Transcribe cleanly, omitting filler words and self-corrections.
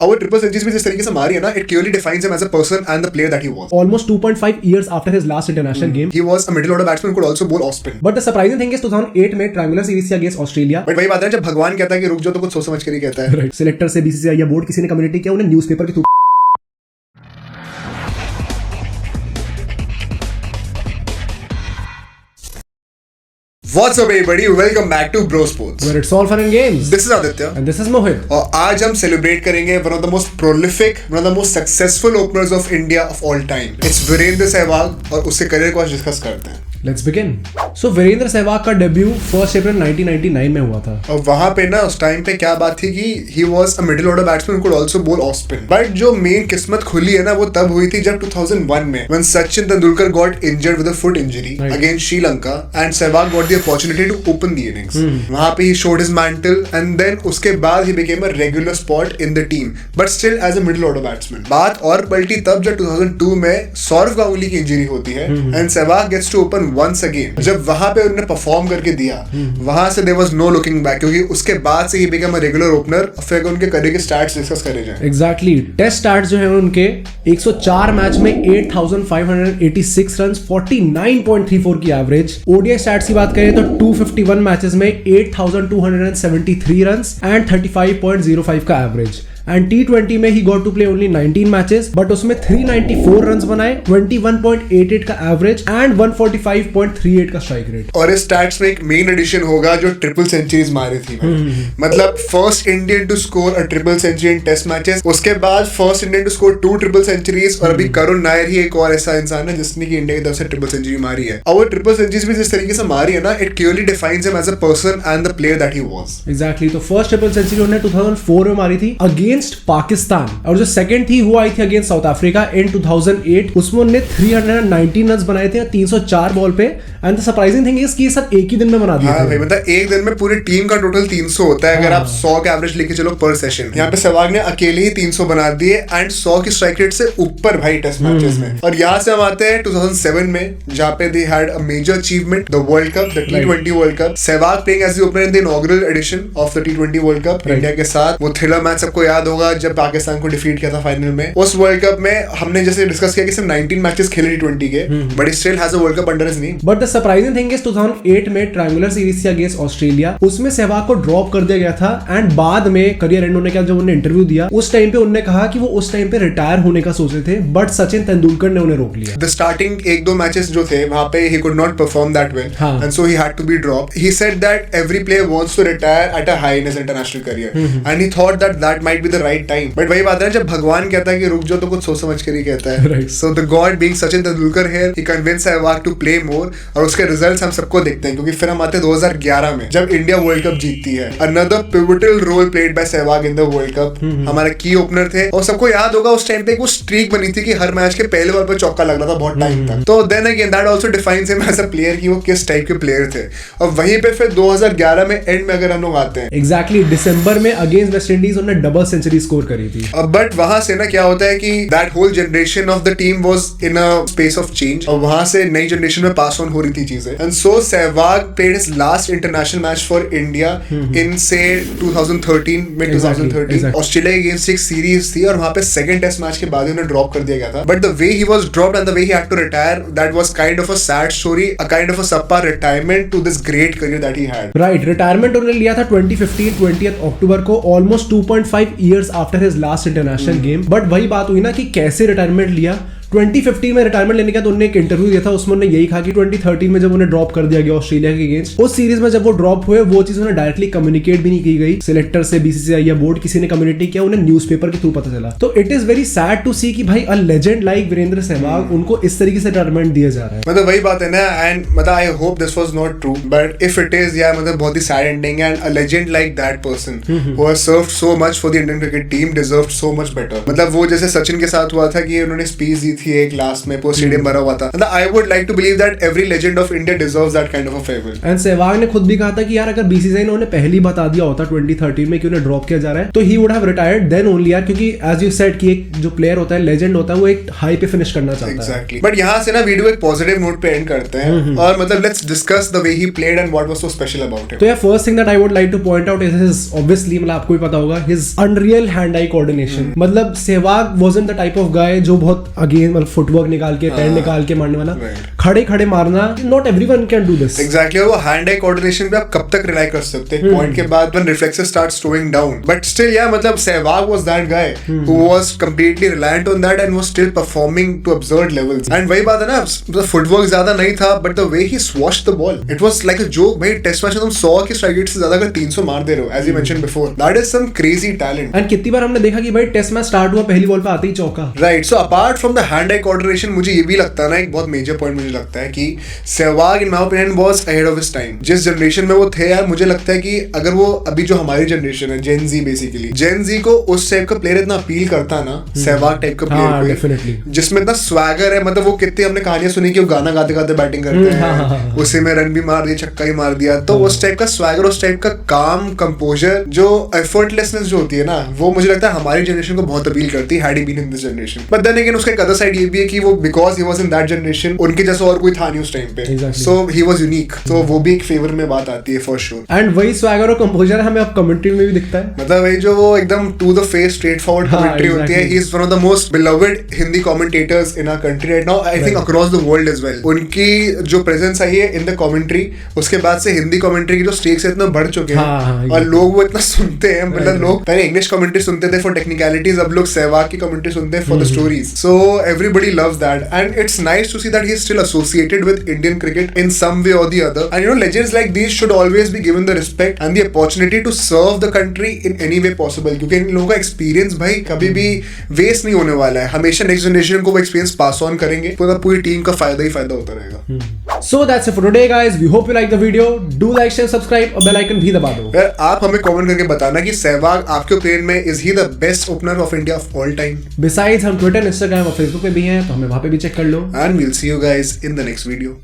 और triple centuries भी जिस तरीके से मारी है ना, it clearly defines him as a person and the player that he was. Almost 2.5 years after his last international game, He was a middle order batsman who could also bowl off spin. but the surprising thing is 2008 में triangular series थी against Australia. But वही बात है, जब भगवान कहता है कि रुक जाओ तो कुछ सोच समझ कर ही कहता है. Selector से BCCI या बोर्ड किसी ने कम्युनिटी किया, उन्हें न्यूज़पेपर के through. What's up everybody? Welcome back to Bro Sports. Where it's all fun and games. This is Aditya. And this is Mohit. और आज हम सेलिब्रेट करेंगे one of the most prolific, one of the most successful openers of India of all time. It's Virendra Sehwag और उसके career को आज discuss करते हैं. Let's begin. So Virendra Sehwag का डेब्यू 1 अप्रैल 1999 में हुआ था. और वहां पे ना उस टाइम पे क्या बात थी कि he was a middle order batsman who could also bowl off spin. But जो मेन किस्मत खुली है ना वो तब हुई थी जब 2001 में when Sachin Tendulkar got injured with a foot injury against Sri Lanka and Sehwag got the opportunity to open the innings. वहां पे he showed his mantle and then उसके बाद he became a regular spot in the team but still as a middle order batsman. बात और पलटी तब जब 2002 में सौरव गांगुली की इंजरी होती है and Sehwag gets to open once again. जब वहां पे उन्होंने परफॉर्म करके दिया वहां से there was no looking back क्योंकि उसके बाद से he became a regular opener. फिर उनके करियर के स्टैट्स डिस्कस करे जाएं. Exactly. टेस्ट स्टार्ट्स जो है उनके 104 मैच में 8,586 रन, 49.34 की एवरेज. ओडीआई स्टैट्स की बात करें तो 251 मैचेस में 8,273 रन एंड 35.05 का एवरेज. एंड T20 में ही got to play only 19 matches but उसमें 394 रन्स बनाए, 21.88 का एवरेज एंड 145.38 का स्ट्राइक रेट. और इस स्टैट्स में एक मेन एडिशन होगा जो ट्रिपल सेंचुरीज मारी थी. मतलब first Indian to score a triple century in test matches. उसके बाद first Indian to score 2 triple centuries. और अभी करुण नायर ही एक और ऐसा इंसान है जिसने की इंडिया की तरफ से ट्रिपल सेंचुरी मारी है. और वो ट्रिपल सेंचुरीज भी जिस तरीके से मारी है ना, it clearly defines him as a person and the player that he was. Exactly. तो फर्स्ट ट्रिपल सेंचुरी उन्होंने 2004 में मारी थी अगेंस्ट पाकिस्तान और जो सेकंड थी वो आई थी अगेंस्ट साउथ अफ्रीका इन 2008. उसमें उन्होंने 319 रन बनाए थे 304 बॉल पे. And the surprising thing is कि ये सब एक ही दिन में बना दिया. हाँ भाई, मतलब एक दिन में पूरी टीम का टोटल 300 होता है अगर आप 100 का एवरेज लेके चलो पर सेशन. यहाँ पे सहवाग ने अकेले ही 300 बना दिए एंड 100 की स्ट्राइक रेट से ऊपर भाई टेस्ट मैचेस में. और यहाँ से हम आते हैं 2007 में जहाँ पे they had a major achievement, the world cup, the T20 world cup. Sehwag playing as the opener in the inaugural edition of the T20 world cup India के साथ. वो थ्रिलर मैच सबको याद होगा जब पाकिस्तान को डिफीट किया था फाइनल में. उस वर्ल्ड कप में हमने जैसे डिस्कस किया कि सिर्फ 19 मैचेस खेले T20 के but he still has a world cup under his name. But the surprising thing is 2008 में ट्रायंगुलर सीरीज थी अगेंस्ट ऑस्ट्रेलिया. उसमें सहवाग को ड्रॉप कर दिया गया था एंड बाद में करियर एंड होने का जब उन्होंने इंटरव्यू दिया उस टाइम पे उन्होंने कहा कि वो उस टाइम पे रिटायर होने का सोच रहे थे बट सचिन तेंदुलकर ने उन्हें रोक लिया. द स्टार्टिंग 1-2 मैचेस जो थे वहां पे he could not perform that well and so he had to be dropped. He said that every player wants to retire at a high in his international career and he thought that that might be the right time. But वही बात है, जब भगवान कहता है कि रुक जाओ तो कुछ सोच समझ कर ही कहता है. So the god being Sachin Tendulkar here, he convinced Sehwag to play more. और उसके रिजल्ट्स हम सबको देखते हैं क्योंकि फिर हम आते हैं 2011 में जब इंडिया वर्ल्ड कप जीतती है. Another pivotal role played by Sehwag in the world cup. हमारे की ओपनर थे और सबको याद होगा उस टाइम पे एक स्ट्रीक बनी थी कि हर मैच के पहले बॉल पर चौका लग रहा था बहुत टाइम तक. तो then again that also defines him as a player कि वो किस टाइप के प्लेयर थे. और वहीं पे फिर 2011 में एंड में अगर हम लोग आते हैं एग्जैक्टली दिसंबर में अगेंस्ट वेस्ट इंडीज उन्होंने डबल सेंचुरी स्कोर करी थी. बट वहां से ना क्या होता है कि that whole generation of the team was in a space of change और वहां से नई जनरेशन में पास ऑन हो रही थी चीजें. And so Sehwag played his last international match for India in से 2013 में 2013 ऑस्ट्रेलिया के अगेंस्ट एक सीरीज थी और वहां पे सेकंड टेस्ट मैच के बाद उन्हें ड्रॉप कर दिया गया था. But the way he was dropped and the way he had to retire, that was kind of a sad story, a kind of a subpar retirement to this great career that he had. Right. Retirement उन्होंने लिया था 2015 20th अक्टूबर को, almost 2.5 years after his last international game. But वही बात हुई ना कि कैसे रिटायरमेंट लिया. 2015 में रिटायरमेंट लेने का तो उन्होंने एक इंटरव्यू दिया था, उसमें उन्होंने यही कहा कि 2013 में जब उन्हें ड्रॉप कर दिया गया ऑस्ट्रेलिया के अगेंस्ट, उस सीरीज में जब वो ड्रॉप हुए वो चीज उन्हें डायरेक्टली कम्युनिकेट भी नहीं की गई. सिलेक्टर से BCCI या बोर्ड किसी ने कम्युनिकेट किया, उन्हें न्यूज़पेपर के थ्रू पता चला. तो it is very sad to see कि भाई a legend like Virender Sehwag उनको इस तरीके से रिटायरमेंट दिया जा रहा है. मतलब वही बात है ना. एंड मतलब I hope this was not true but if it is, या मतलब बहुत ही sad ending. And a legend like that person who has served so much for the Indian cricket team deserved so much better. मतलब वो जैसे सचिन के साथ हुआ था कि उन्होंने स्पीच दी थी एक लास्ट में, पूरा स्टेडियम भरा हुआ था. मतलब I would like to believe that every legend of India deserves that kind of a farewell. And Sehwag ने खुद भी कहा था कि यार अगर बीसीसीआई ने उन्हें पहले ही बता दिया होता 2013 में कि उन्हें ड्रॉप किया जा रहा है, तो he would have retired then only यार, क्योंकि एज यू सेड कि एक जो प्लेयर होता है, लेजेंड होता है, वो एक हाई पे फिनिश करना चाहता है. एग्जैक्टली. बट यहाँ से ना वीडियो एक पॉजिटिव नोट पे एंड करते हैं, और मतलब let's discuss the way he played and what was so special about him. तो यार first thing that I would like to point out is his, obviously मतलब आपको भी पता होगा, his unreal hand eye coordination. मतलब Sehwag wasn't the type of guy जो बहुत अगेन मतलब फुटवर्क निकाल के पैर निकाल के मारने वाला, खड़े खड़े मारना, not everyone can do this. Exactly. वो हैंड आई कोऑर्डिनेशन पे आप कब तक रिलाई कर सकते हैं? पॉइंट के बाद when reflexes start slowing down, but still यार मतलब Sehwag was that guy who was completely reliant on that and was still performing to absurd levels. And वही बात है ना, फुटवर्क ज्यादा नहीं था, but the way he swashed the ball, it was like a joke. भाई टेस्ट मैच में तुम 100 के स्ट्राइक रेट से ज्यादा अगर 300 मार दे रहे हो, as you mentioned before, that is some crazy talent. And कितनी बार हमने देखा कि भाई टेस्ट मैच स्टार्ट हुआ, पहली बॉल पे आते ही चौका. Right. So apart from the hand eye coordination, मुझे ये भी लगता है ना, एक बहुत मेजर पॉइंट मुझे लगता है कि Sehwag in my opinion was ahead of his time. जिस जनरेशन में वो थे यार, मुझे लगता है कि अगर वो अभी जो हमारी जनरेशन है, जेन जी बेसिकली, जेन जी को उस टाइप का प्लेयर इतना अपील करता ना, सहवाग टाइप का प्लेयर जिसमें इतना स्वैगर है. मतलब वो कितने हमने कहानियां सुनी कि वो गाना गाते गाते बैटिंग करते हैं, उसी में रन भी मार दिया, छक्का ही मार दिया. तो उस टाइप का स्वैगर, उस टाइप का काम, कंपोजर, जो एफर्टलेसनेस जो होती है ना, वो मुझे लगता है हमारी जनरेशन को बहुत अपील करती है, had he been in this generation. But then again उसका एक अदर साइड ये भी है कि वो because he was in that generation, उनके जैसा और कोई था नहीं उस टाइम पे, सो ही वाज यूनिक. तो वो भी एक फेवर में बात आती है फॉर श्योर. एंड वही स्वैगर और कंपोजर हमें अब कमेंट्री में भी दिखता है. मतलब वही जो वो एकदम to the face straightforward commentary होती है. He is one of the most beloved Hindi commentators in our country right now, I think across the world as well. उनकी जो प्रेजेंस आई है इन द कमेंट्री, उसके बाद से हिंदी कमेंट्री की जो स्टेक्स इतना बढ़ चुके हैं, और लोग वो इतना सुनते हैं. मतलब लोग पहले इंग्लिश कमेंट्री सुनते थे फॉर टेक्निकलिटीज, अब लोग सहवाग की कमेंट्री सुनते हैं for the stories. So everybody loves that and it's nice to see that he is still associated with Indian cricket in some way or the other. And you know, legends like these should always be given the respect and the opportunity to serve the country in any way possible. क्योंकि इन लोगों का experience भाई कभी भी waste नहीं होने वाला है. हमेशा नेक्स्ट जनरेशन को वो एक्सपीरियंस पास ऑन करेंगे, पूरी टीम का फायदा ही फायदा होता रहेगा. So that's it for today guys. We hope you like the video. Do like, share, subscribe और बेल आइकन भी दबा दो. यार आप हमें कमेंट करके बताना कि सहवाग आपके ओपिनियन में is he the best opener of India of all time. Besides हम ट्विटर, इंस्टाग्राम और फेसबुक पे भी हैं, तो हमें वहां पे भी चेक कर लो. And we'll see you guys in the next video.